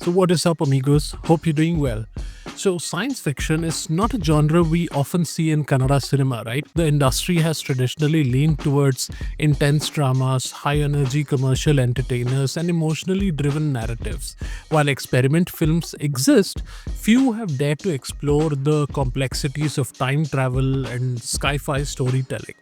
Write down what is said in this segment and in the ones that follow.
So, what is up, amigos? Hope you're doing well. So, science fiction is not a genre we often see in Kannada cinema, right? The industry has traditionally leaned towards intense dramas, high energy commercial entertainers, and emotionally driven narratives. While experiment films exist, few have dared to explore the complexities of time travel and sci fi storytelling.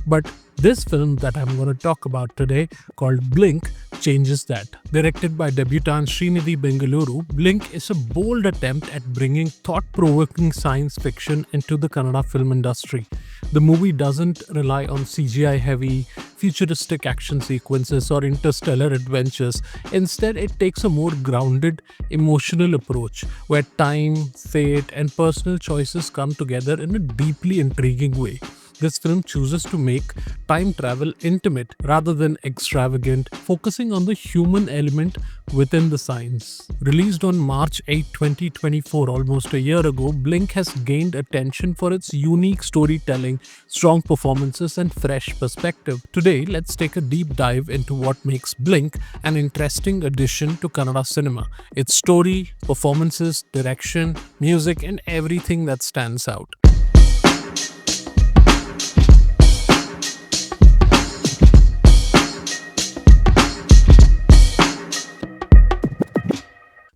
But this film that I'm going to talk about today, called Blink, changes that. Directed by debutant Srinidhi Bengaluru, Blink is a bold attempt at bringing thought provoking science fiction into the Kannada film industry. The movie doesn't rely on CGI heavy, futuristic action sequences or interstellar adventures. Instead, it takes a more grounded, emotional approach where time, fate, and personal choices come together in a deeply intriguing way. This film chooses to make time travel intimate rather than extravagant, focusing on the human element within the science. Released on March 8, 2024, almost a year ago, Blink has gained attention for its unique storytelling, strong performances, and fresh perspective. Today, let's take a deep dive into what makes Blink an interesting addition to Kannada cinema. Its story, performances, direction, music, and everything that stands out.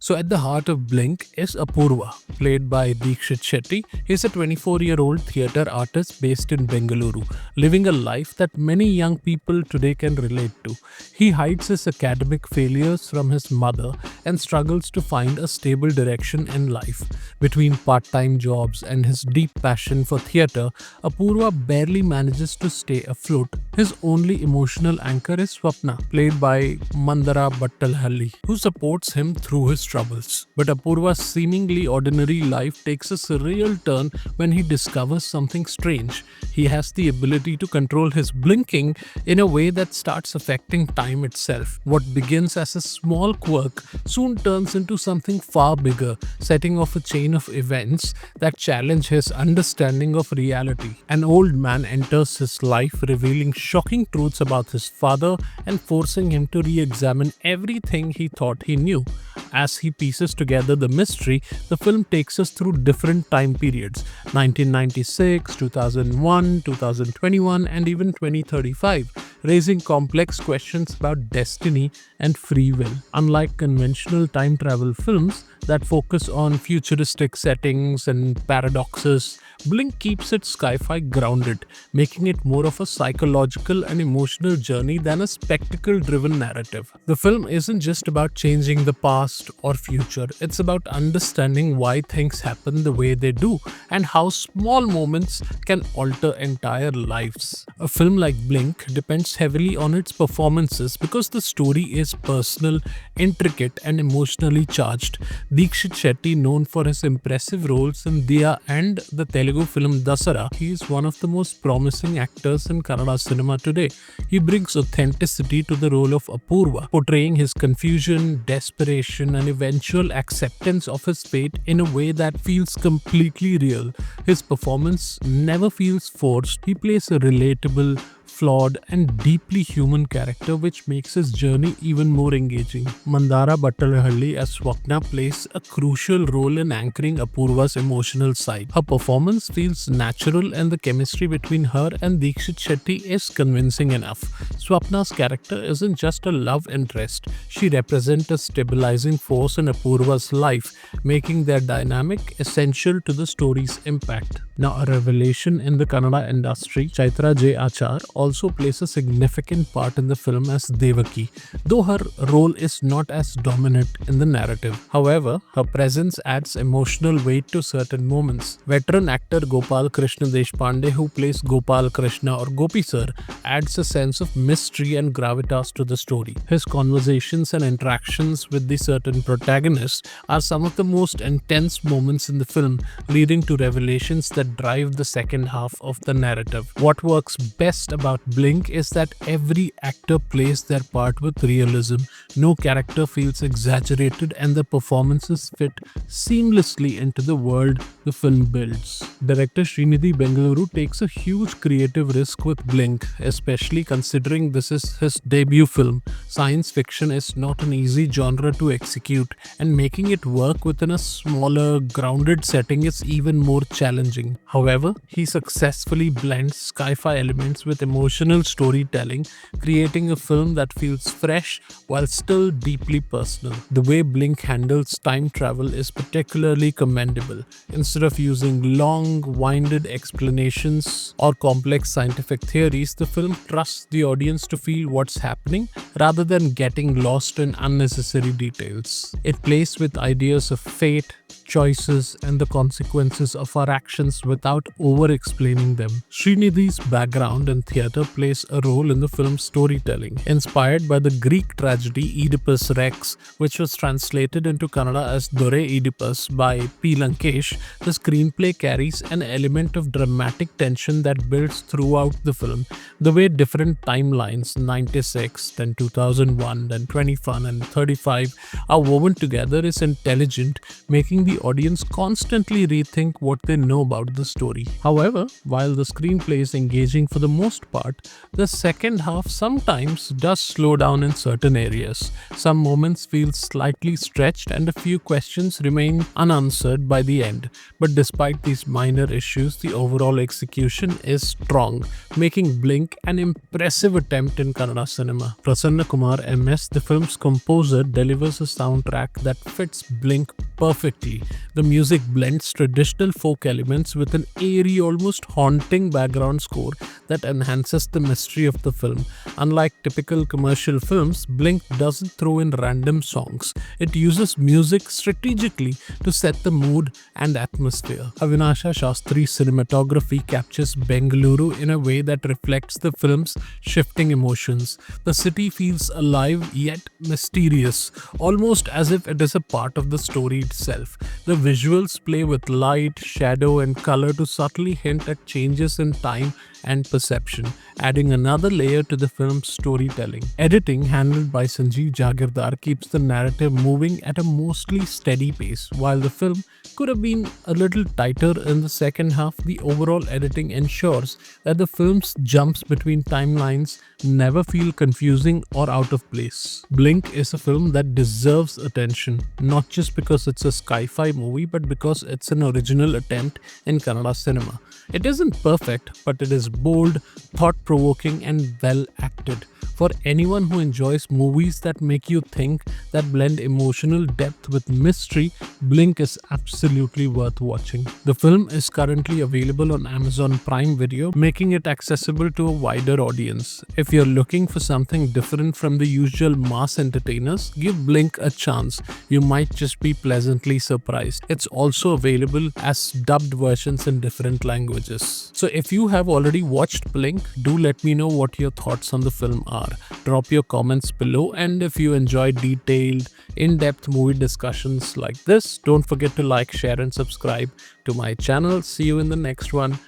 So at the heart of Blink is Apurva, played by Dheekshith Shetty. He's a 24-year-old theatre artist based in Bengaluru, living a life that many young people today can relate to. He hides his academic failures from his mother and struggles to find a stable direction in life. Between part-time jobs and his deep passion for theatre, Apurva barely manages to stay afloat. His only emotional anchor is Swapna, played by Mandara Battalhalli, who supports him through his troubles. But Apurva's seemingly ordinary life takes a surreal turn when he discovers something strange. He has the ability to control his blinking in a way that starts affecting time itself. What begins as a small quirk soon turns into something far bigger, setting off a chain of events that challenge his understanding of reality. An old man enters his life, revealing shocking truths about his father and forcing him to re-examine everything he thought he knew. As he pieces together the mystery, the film takes us through different time periods: 1996, 2001, 2021, and even 2035, raising complex questions about destiny and free will. Unlike conventional time travel films that focus on futuristic settings and paradoxes, Blink keeps its sci-fi grounded, making it more of a psychological and emotional journey than a spectacle-driven narrative. The film isn't just about changing the past or future, it's about understanding why things happen the way they do and how small moments can alter entire lives. A film like Blink depends heavily on its performances because the story is personal, intricate, and emotionally charged. Dheekshith Shetty, known for his impressive roles in Diya and the Telugu film Dasara, he is one of the most promising actors in Kannada cinema today. He brings authenticity to the role of Apurva, portraying his confusion, desperation, and eventual acceptance of his fate in a way that feels completely real. His performance never feels forced. He plays a relatable, flawed, and deeply human character, which makes his journey even more engaging. Mandara Battalhalli as Swapna plays a crucial role in anchoring Apurva's emotional side. Her performance feels natural and the chemistry between her and Dheekshith Shetty is convincing enough. Swapna's character isn't just a love interest, she represents a stabilizing force in Apurva's life, making their dynamic essential to the story's impact. Now, a revelation in the Kannada industry, Chaitra J. Achar also plays a significant part in the film as Devaki, though her role is not as dominant in the narrative. However, her presence adds emotional weight to certain moments. Veteran actor Gopal Krishna Deshpande, who plays Gopal Krishna or Gopi Sir, adds a sense of mystery and gravitas to the story. His conversations and interactions with the certain protagonists are some of the most intense moments in the film, leading to revelations that drive the second half of the narrative. What works best about about Blink is that every actor plays their part with realism. No character feels exaggerated and the performances fit seamlessly into the world the film builds. Director Srinidhi Bengaluru takes a huge creative risk with Blink, especially considering this is his debut film. Science fiction is not an easy genre to execute, and making it work within a smaller, grounded setting is even more challenging. However, he successfully blends sci-fi elements with emotional storytelling, creating a film that feels fresh while still deeply personal. The way Blink handles time travel is particularly commendable. Instead of using long, winded explanations or complex scientific theories, the film trusts the audience to feel what's happening rather than getting lost in unnecessary details. It plays with ideas of fate, choices, and the consequences of our actions without over-explaining them. Srinidhi's background in theatre plays a role in the film's storytelling. Inspired by the Greek tragedy Oedipus Rex, which was translated into Kannada as Dore Oedipus by P. Lankesh, the screenplay carries an element of dramatic tension that builds throughout the film. The way different timelines, 96, then 2001, then 21 and 35, are woven together is intelligent, making the audience constantly rethink what they know about the story. However, while the screenplay is engaging for the most part, the second half sometimes does slow down in certain areas. Some moments feel slightly stretched and a few questions remain unanswered by the end. But despite these minor issues, the overall execution is strong, making Blink an impressive attempt in Kannada cinema. Prasanna Kumar MS, the film's composer, delivers a soundtrack that fits Blink perfectly. The music blends traditional folk elements with an airy, almost haunting background score that enhances the mystery of the film. Unlike typical commercial films, Blink doesn't throw in random songs. It uses music strategically to set the mood and atmosphere. Avinasha Shastri's cinematography captures Bengaluru in a way that reflects the film's shifting emotions. The city feels alive yet mysterious, almost as if it is a part of the story itself. The visuals play with light, shadow, and color to subtly hint at changes in time and perception, adding another layer to the film's storytelling. Editing, handled by Sanjeev Jagirdar, keeps the narrative moving at a mostly steady pace. While the film could have been a little tighter in the second half, the overall editing ensures that the film's jumps between timelines never feel confusing or out of place. Blink is a film that deserves attention, not just because it's a sci-fi movie, but because it's an original attempt in Kannada cinema. It isn't perfect, but it is bold, thought-provoking, and well acted. For anyone who enjoys movies that make you think, that blend emotional depth with mystery, Blink is absolutely worth watching. The film is currently available on Amazon Prime Video, making it accessible to a wider audience. If you're looking for something different from the usual mass entertainers, give Blink a chance. You might just be pleasantly surprised. It's also available as dubbed versions in different languages. So if you have already watched Blink, do let me know what your thoughts on the film are. Drop your comments below, and if you enjoy detailed, in-depth movie discussions like this, don't forget to like, share, and subscribe to my channel. See you in the next one.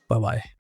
Bye-bye.